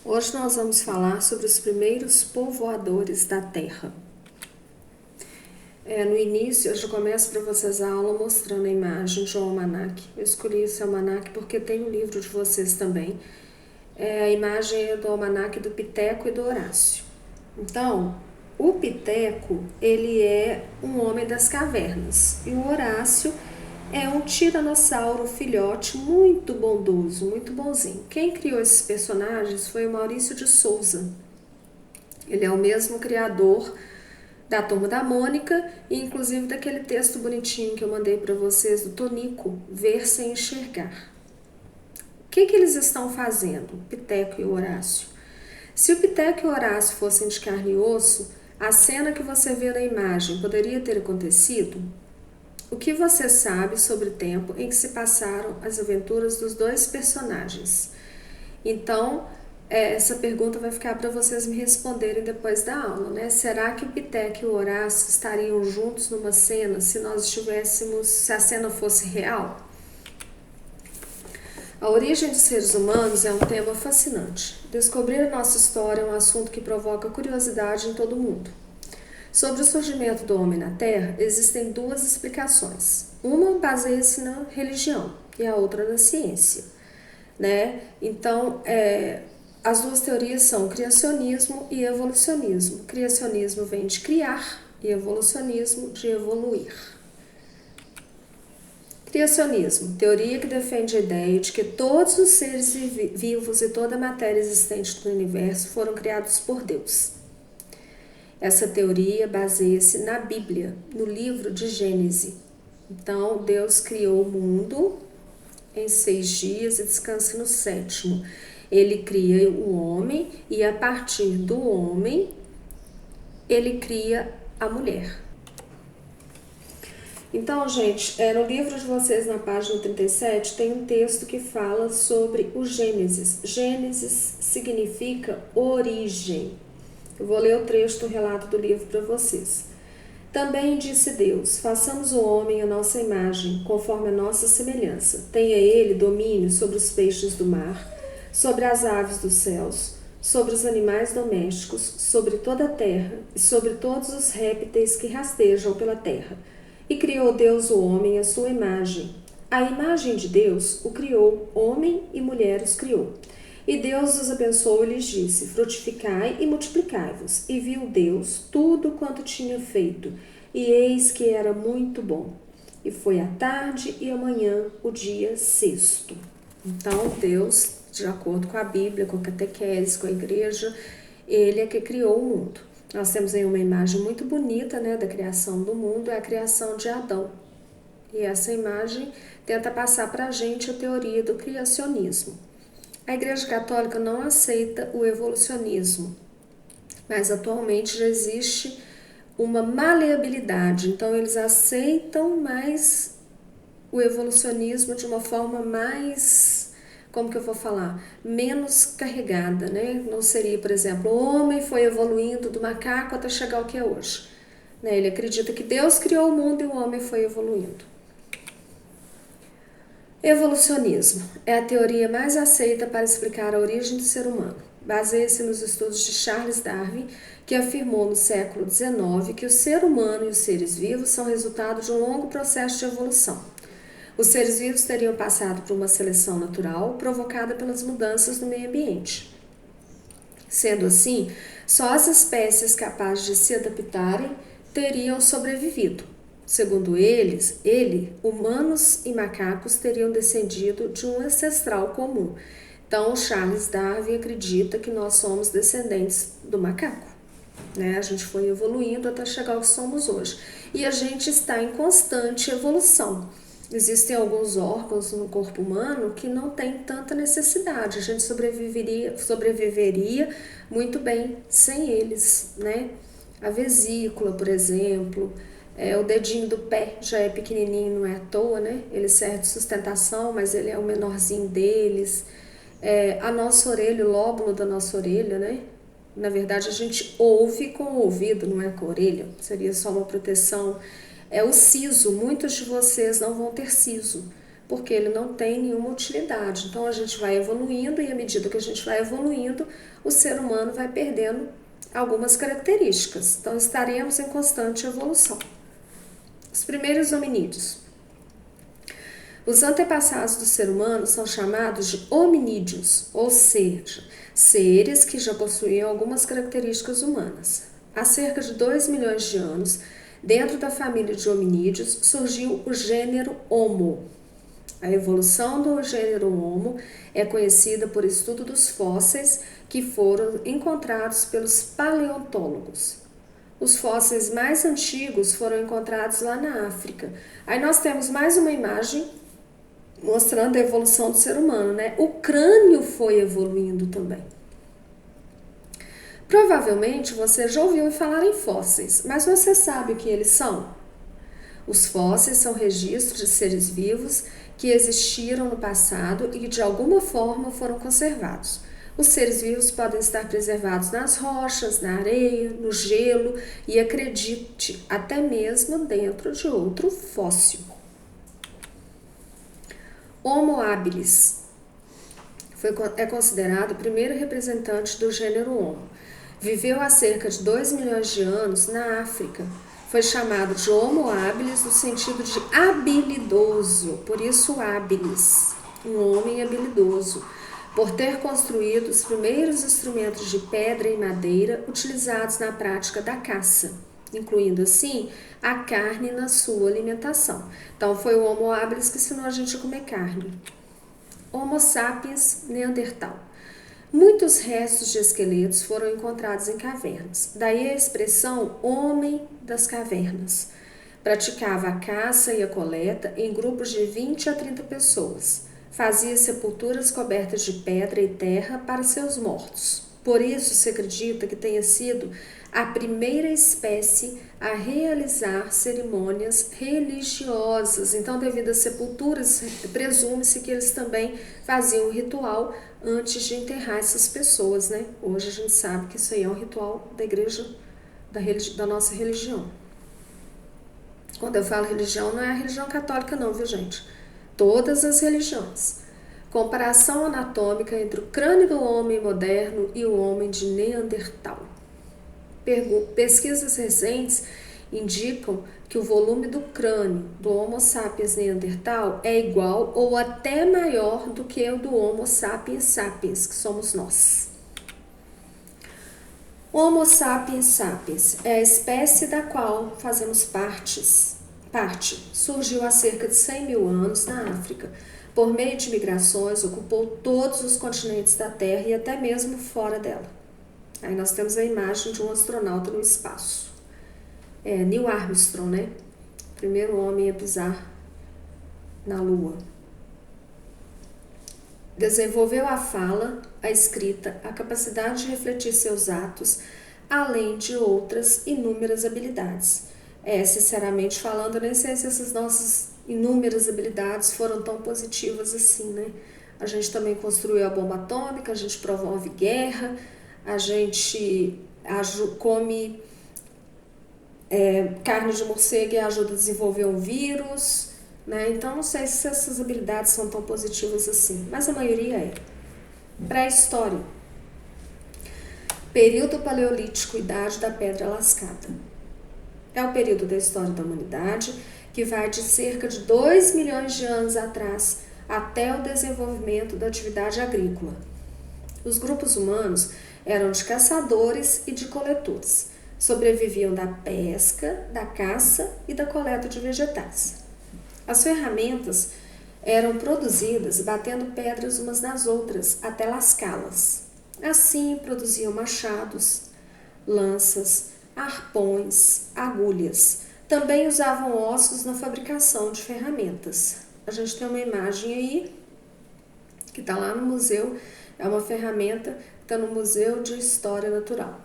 Hoje nós vamos falar sobre os primeiros povoadores da Terra. No início, eu já começo para vocês a aula mostrando a imagem de um almanaque. Eu escolhi esse almanaque porque tem o livro de vocês também. A imagem é do almanaque do Piteco e do Horácio. Então, o Piteco, ele é um homem das cavernas e o Horácio é um tiranossauro filhote muito bondoso, muito bonzinho. Quem criou esses personagens foi o Maurício de Souza. Ele é o mesmo criador da Turma da Mônica e inclusive daquele texto bonitinho que eu mandei para vocês do Tonico, Ver Sem Enxergar. O que eles estão fazendo, Piteco e Horácio? Se o Piteco e o Horácio fossem de carne e osso, a cena que você vê na imagem poderia ter acontecido? O que você sabe sobre o tempo em que se passaram as aventuras dos dois personagens? Então, essa pergunta vai ficar para vocês me responderem depois da aula, né? Será que o Piteco e o Horácio estariam juntos numa cena se a cena fosse real? A origem dos seres humanos é um tema fascinante. Descobrir a nossa história é um assunto que provoca curiosidade em todo mundo. Sobre o surgimento do homem na Terra, existem duas explicações. Uma baseia-se na religião e a outra na ciência, né? Então, as duas teorias são criacionismo e evolucionismo. Criacionismo vem de criar e evolucionismo de evoluir. Criacionismo, teoria que defende a ideia de que todos os seres vivos e toda a matéria existente no universo foram criados por Deus. Essa teoria baseia-se na Bíblia, no livro de Gênesis. Então, Deus criou o mundo em 6 dias e descansa no 7º. Ele cria o homem e a partir do homem, ele cria a mulher. Então, gente, no livro de vocês, na página 37, tem um texto que fala sobre o Gênesis. Gênesis significa origem. Eu vou ler o trecho do relato do livro para vocês. Também disse Deus, façamos o homem à nossa imagem, conforme a nossa semelhança. Tenha ele domínio sobre os peixes do mar, sobre as aves dos céus, sobre os animais domésticos, sobre toda a terra e sobre todos os répteis que rastejam pela terra. E criou Deus o homem à sua imagem. A imagem de Deus o criou, homem e mulher os criou. E Deus os abençoou e lhes disse, frutificai e multiplicai-vos. E viu Deus tudo quanto tinha feito, e eis que era muito bom. E foi a tarde e a manhã, o dia 6º. Então, Deus, de acordo com a Bíblia, com a catequese, com a igreja, ele é que criou o mundo. Nós temos aí uma imagem muito bonita, né, da criação do mundo, é a criação de Adão. E essa imagem tenta passar para a gente a teoria do criacionismo. A Igreja Católica não aceita o evolucionismo, mas atualmente já existe uma maleabilidade, então eles aceitam mais o evolucionismo de uma forma mais, como que eu vou falar, menos carregada, né? Não seria, por exemplo, o homem foi evoluindo do macaco até chegar ao que é hoje. Né? Ele acredita que Deus criou o mundo e o homem foi evoluindo. Evolucionismo é a teoria mais aceita para explicar a origem do ser humano. Baseia-se nos estudos de Charles Darwin, que afirmou no século XIX que o ser humano e os seres vivos são resultado de um longo processo de evolução. Os seres vivos teriam passado por uma seleção natural provocada pelas mudanças no meio ambiente. Sendo assim, só as espécies capazes de se adaptarem teriam sobrevivido. Segundo humanos e macacos teriam descendido de um ancestral comum. Então, Charles Darwin acredita que nós somos descendentes do macaco. Né? A gente foi evoluindo até chegar ao que somos hoje. E a gente está em constante evolução. Existem alguns órgãos no corpo humano que não tem tanta necessidade. A gente sobreviveria muito bem sem eles, né? A vesícula, por exemplo, o dedinho do pé já é pequenininho, não é à toa, né? Ele serve de sustentação, mas ele é o menorzinho deles. A nossa orelha, o lóbulo da nossa orelha, né? Na verdade, a gente ouve com o ouvido, não é com a orelha. Seria só uma proteção. O siso, muitos de vocês não vão ter siso, porque ele não tem nenhuma utilidade. Então a gente vai evoluindo e à medida que a gente vai evoluindo, o ser humano vai perdendo algumas características. Então estaremos em constante evolução. Os primeiros hominídeos. Os antepassados do ser humano são chamados de hominídeos, ou seja, seres que já possuíam algumas características humanas. Há cerca de 2 milhões de anos, dentro da família de hominídeos, surgiu o gênero Homo. A evolução do gênero Homo é conhecida por estudo dos fósseis que foram encontrados pelos paleontólogos. Os fósseis mais antigos foram encontrados lá na África. Aí nós temos mais uma imagem mostrando a evolução do ser humano, né? O crânio foi evoluindo também. Provavelmente você já ouviu falar em fósseis, mas você sabe o que eles são? Os fósseis são registros de seres vivos que existiram no passado e que de alguma forma foram conservados. Os seres vivos podem estar preservados nas rochas, na areia, no gelo e, acredite, até mesmo dentro de outro fóssil. Homo habilis é considerado o primeiro representante do gênero Homo. Viveu há cerca de 2 milhões de anos na África. Foi chamado de Homo habilis no sentido de habilidoso, por isso habilis, um homem habilidoso, por ter construído os primeiros instrumentos de pedra e madeira utilizados na prática da caça, incluindo assim a carne na sua alimentação. Então foi o Homo habilis que ensinou a gente a comer carne. Homo sapiens neandertal. Muitos restos de esqueletos foram encontrados em cavernas, daí a expressão homem das cavernas. Praticava a caça e a coleta em grupos de 20 a 30 pessoas. Fazia sepulturas cobertas de pedra e terra para seus mortos. Por isso se acredita que tenha sido a primeira espécie a realizar cerimônias religiosas. Então, devido às sepulturas, presume-se que eles também faziam um ritual antes de enterrar essas pessoas, né? Hoje a gente sabe que isso aí é um ritual da igreja, da nossa religião. Quando eu falo religião, não é a religião católica não, viu gente? Todas as religiões. Comparação anatômica entre o crânio do homem moderno e o homem de Neandertal. Pesquisas recentes indicam que o volume do crânio do Homo sapiens neandertal é igual ou até maior do que o do Homo sapiens sapiens, que somos nós. Homo sapiens sapiens é a espécie da qual fazemos parte. Surgiu há cerca de 100 mil anos na África. Por meio de migrações, ocupou todos os continentes da Terra e até mesmo fora dela. Aí nós temos a imagem de um astronauta no espaço. Neil Armstrong, né? Primeiro homem a pisar na Lua. Desenvolveu a fala, a escrita, a capacidade de refletir seus atos, além de outras inúmeras habilidades. Sinceramente falando, eu nem sei se essas nossas inúmeras habilidades foram tão positivas assim, né? A gente também construiu a bomba atômica, a gente promove guerra, a gente come carne de morcego e ajuda a desenvolver um vírus, né? Então não sei se essas habilidades são tão positivas assim, mas a maioria é. Pré-história. Período paleolítico, idade da pedra lascada. É o período da história da humanidade que vai de cerca de 2 milhões de anos atrás até o desenvolvimento da atividade agrícola. Os grupos humanos eram de caçadores e de coletores. Sobreviviam da pesca, da caça e da coleta de vegetais. As ferramentas eram produzidas batendo pedras umas nas outras até lascá-las. Assim produziam machados, lanças, arpões, agulhas. Também usavam ossos na fabricação de ferramentas. A gente tem uma imagem aí que está lá no museu, é uma ferramenta que está no Museu de História Natural.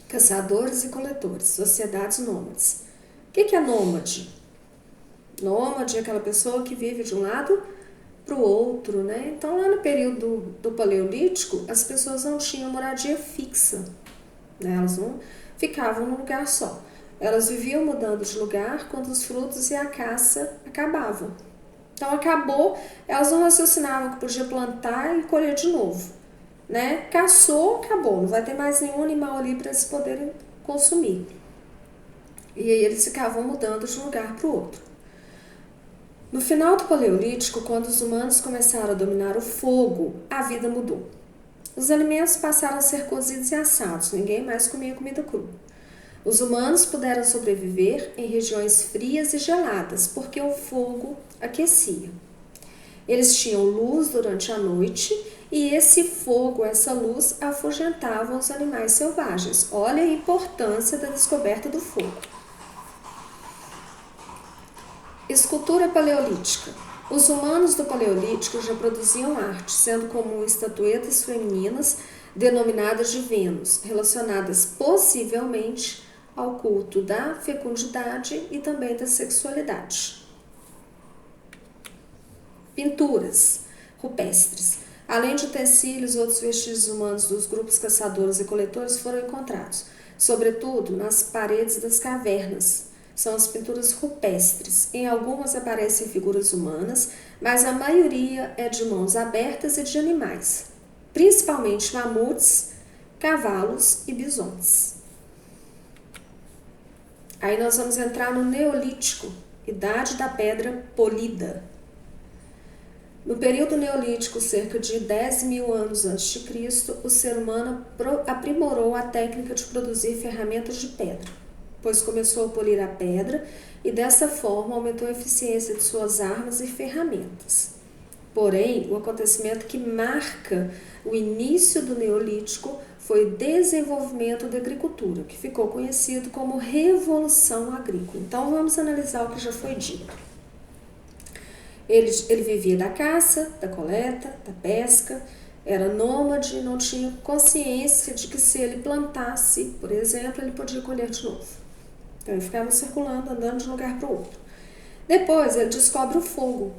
Caçadores e coletores, sociedades nômades. O que é nômade? Nômade é aquela pessoa que vive de um lado para o outro, né? Então, lá no período do Paleolítico, as pessoas não tinham moradia fixa, né? Elas não ficavam num lugar só. Elas viviam mudando de lugar quando os frutos e a caça acabavam. Então acabou, elas não raciocinavam que podia plantar e colher de novo, né? Caçou, acabou, não vai ter mais nenhum animal ali para eles poderem consumir. E aí eles ficavam mudando de um lugar para o outro. No final do Paleolítico, quando os humanos começaram a dominar o fogo, a vida mudou. Os alimentos passaram a ser cozidos e assados, ninguém mais comia comida crua. Os humanos puderam sobreviver em regiões frias e geladas, porque o fogo aquecia. Eles tinham luz durante a noite e esse fogo, essa luz, afugentava os animais selvagens. Olha a importância da descoberta do fogo. Escultura paleolítica. Os humanos do Paleolítico já produziam arte, sendo comum estatuetas femininas denominadas de Vênus, relacionadas possivelmente ao culto da fecundidade e também da sexualidade. Pinturas rupestres. Além de utensílios, outros vestígios humanos dos grupos caçadores e coletores foram encontrados, sobretudo nas paredes das cavernas. São as pinturas rupestres. Em algumas aparecem figuras humanas, mas a maioria é de mãos abertas e de animais, principalmente mamutes, cavalos e bisontes. Aí nós vamos entrar no Neolítico, Idade da Pedra Polida. No período Neolítico, cerca de 10.000 anos antes de Cristo, o ser humano aprimorou a técnica de produzir ferramentas de pedra, pois começou a polir a pedra e dessa forma aumentou a eficiência de suas armas e ferramentas. Porém, o acontecimento que marca o início do Neolítico foi o desenvolvimento da agricultura, que ficou conhecido como Revolução Agrícola. Então, vamos analisar o que já foi dito. Ele vivia da caça, da coleta, da pesca, era nômade, não tinha consciência de que se ele plantasse, por exemplo, ele podia colher de novo. Então, ele ficava circulando, andando de um lugar para o outro. Depois, ele descobre o fogo.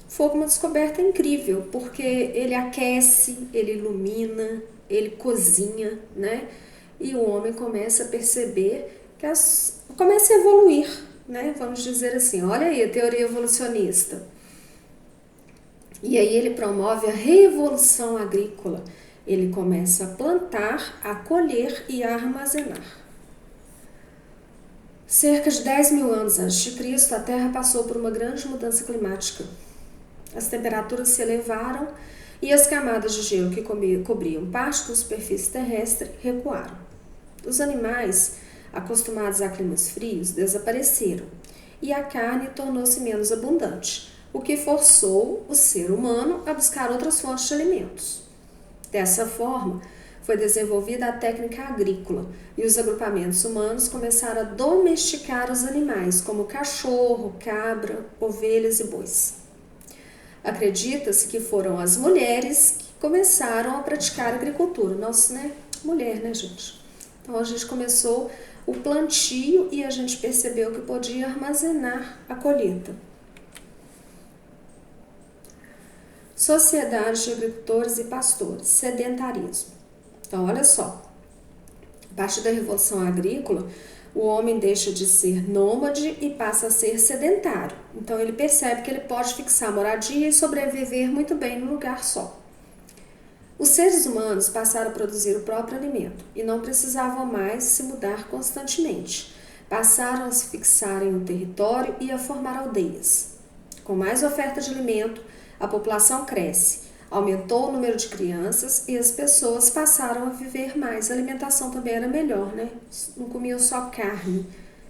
O fogo é uma descoberta incrível, porque ele aquece, ele ilumina, ele cozinha, né? E o homem começa a perceber que começa a evoluir, né? Vamos dizer assim, olha aí a teoria evolucionista. E aí ele promove a revolução agrícola. Ele começa a plantar, a colher e a armazenar. Cerca de 10.000 anos antes de Cristo, a Terra passou por uma grande mudança climática. As temperaturas se elevaram e as camadas de gelo que cobriam parte da superfície terrestre recuaram. Os animais, acostumados a climas frios, desapareceram e a carne tornou-se menos abundante, o que forçou o ser humano a buscar outras fontes de alimentos. Dessa forma, foi desenvolvida a técnica agrícola e os agrupamentos humanos começaram a domesticar os animais, como cachorro, cabra, ovelhas e bois. Acredita-se que foram as mulheres que começaram a praticar agricultura. Nossa, né? Mulher, né, gente? Então, a gente começou o plantio e a gente percebeu que podia armazenar a colheita. Sociedade de agricultores e pastores, sedentarismo. Então, olha só, a partir da Revolução Agrícola, o homem deixa de ser nômade e passa a ser sedentário. Então, ele percebe que ele pode fixar moradia e sobreviver muito bem num lugar só. Os seres humanos passaram a produzir o próprio alimento e não precisavam mais se mudar constantemente. Passaram a se fixar em um território e a formar aldeias. Com mais oferta de alimento, a população cresce, aumentou o número de crianças e as pessoas passaram a viver mais. A alimentação também era melhor, né? Não comiam só carne,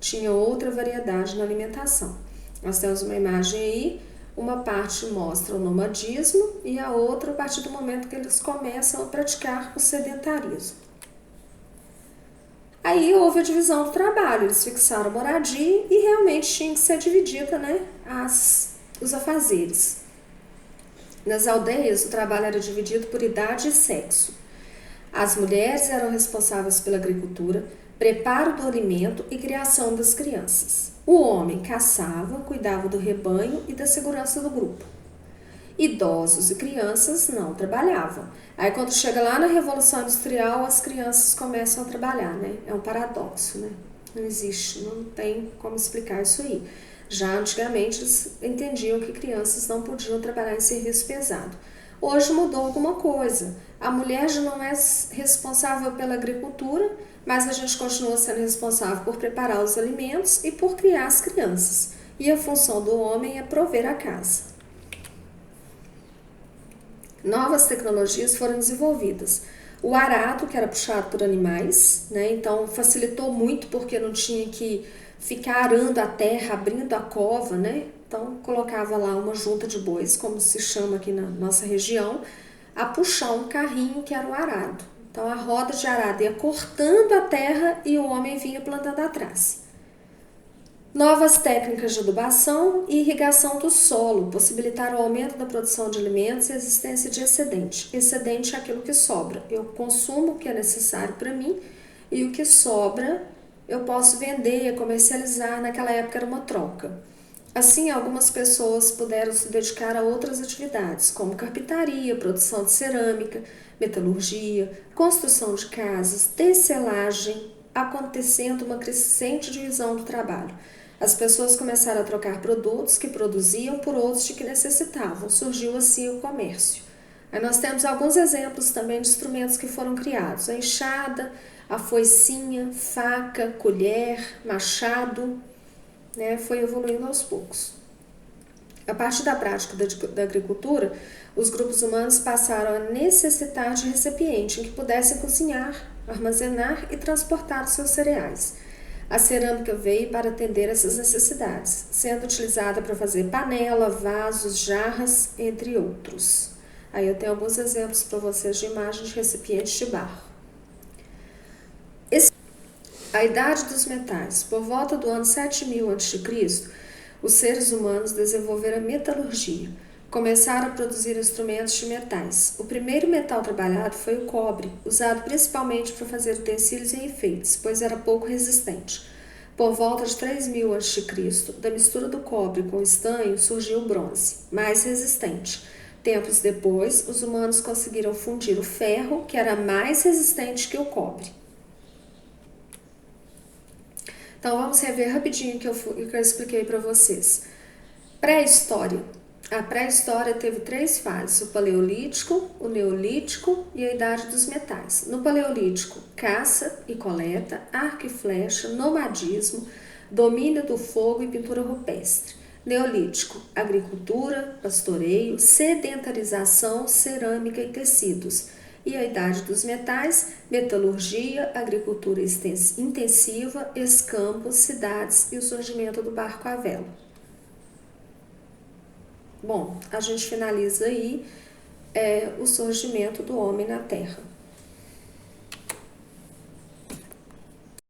tinha outra variedade na alimentação. Nós temos uma imagem aí, uma parte mostra o nomadismo e a outra a partir do momento que eles começam a praticar o sedentarismo. Aí houve a divisão do trabalho, eles fixaram moradia e realmente tinha que ser dividida, né, os afazeres. Nas aldeias, o trabalho era dividido por idade e sexo. As mulheres eram responsáveis pela agricultura, preparo do alimento e criação das crianças. O homem caçava, cuidava do rebanho e da segurança do grupo. Idosos e crianças não trabalhavam. Aí quando chega lá na Revolução Industrial, as crianças começam a trabalhar, né? É um paradoxo, né? Não existe, não tem como explicar isso aí. Já antigamente eles entendiam que crianças não podiam trabalhar em serviço pesado. Hoje mudou alguma coisa. A mulher já não é responsável pela agricultura, mas a gente continua sendo responsável por preparar os alimentos e por criar as crianças. E a função do homem é prover a casa. Novas tecnologias foram desenvolvidas. O arado, que era puxado por animais, né? Então facilitou muito porque não tinha que ficar arando a terra, abrindo a cova, né? Então colocava lá uma junta de bois, como se chama aqui na nossa região, a puxar um carrinho que era o arado. Então a roda de arado ia cortando a terra e o homem vinha plantando atrás. Novas técnicas de adubação e irrigação do solo possibilitaram o aumento da produção de alimentos e a existência de excedente. Excedente é aquilo que sobra. Eu consumo o que é necessário para mim e o que sobra eu posso vender, comercializar. Naquela época era uma troca. Assim, algumas pessoas puderam se dedicar a outras atividades, como carpintaria, produção de cerâmica, metalurgia, construção de casas, tecelagem, acontecendo uma crescente divisão do trabalho. As pessoas começaram a trocar produtos que produziam por outros de que necessitavam. Surgiu assim o comércio. Aí nós temos alguns exemplos também de instrumentos que foram criados. A enxada, a foicinha, faca, colher, machado, né, foi evoluindo aos poucos. A partir da prática da agricultura, os grupos humanos passaram a necessitar de recipiente em que pudessem cozinhar, armazenar e transportar os seus cereais. A cerâmica veio para atender essas necessidades, sendo utilizada para fazer panela, vasos, jarras, entre outros. Aí eu tenho alguns exemplos para vocês de imagens de recipientes de barro. A idade dos metais. Por volta do ano 7000 a.C., os seres humanos desenvolveram a metalurgia. Começaram a produzir instrumentos de metais. O primeiro metal trabalhado foi o cobre, usado principalmente para fazer utensílios e enfeites, pois era pouco resistente. Por volta de 3000 a.C., da mistura do cobre com o estanho surgiu o bronze, mais resistente. Tempos depois, os humanos conseguiram fundir o ferro, que era mais resistente que o cobre. Então vamos rever rapidinho o que eu expliquei para vocês. Pré-história. A pré-história teve 3 fases: o paleolítico, o neolítico e a idade dos metais. No paleolítico, caça e coleta, arco e flecha, nomadismo, domínio do fogo e pintura rupestre. Neolítico, agricultura, pastoreio, sedentarização, cerâmica e tecidos. E a idade dos metais, metalurgia, agricultura intensiva, escampos, cidades e o surgimento do barco à vela. Bom, a gente finaliza aí o surgimento do homem na Terra.